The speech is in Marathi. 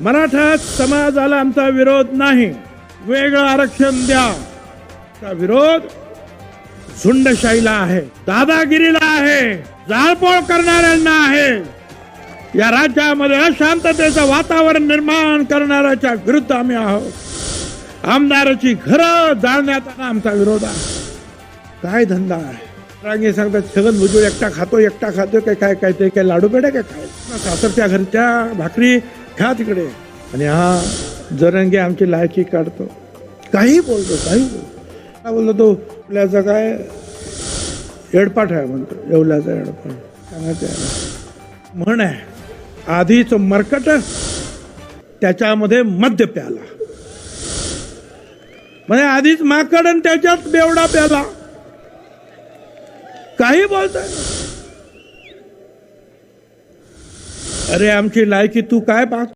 मराठा समाजाला आमचा विरोध नाही, वेगळं आरक्षण द्या का विरोध झुंडशाहीला आहे, दादागिरीला आहे, जाळपोळ करणाऱ्यांना आहे. या राज्यामध्ये अशांततेचं वातावरण निर्माण करणाऱ्याच्या विरुद्ध आम्ही आहोत. आमदाराची घरं जाळण्याचा आमचा विरोध आहे. काय धंदा आहे? रांगे सांगतात छगन भुजबळ एकटा खातोय काय काय काय ते काय लाडू पेढे काय काय सासरच्या घरच्या भाकरी खा तिकडे. आणि हा जरंगे आमची लायकी काढतो, काही बोलतो. काय बोलतो तो आपल्याचा काय एडपाट आहे म्हणतो, येवल्याचा एडपाट सांगायचं म्हण आहे. आधीच मरकट त्याच्यामध्ये मद्य प्याला, म्हणजे आधीच माकड आणि त्याच्यात बेवडा प्याला. काही बोलताय. अरे आमची लायकी तू काय पाहत?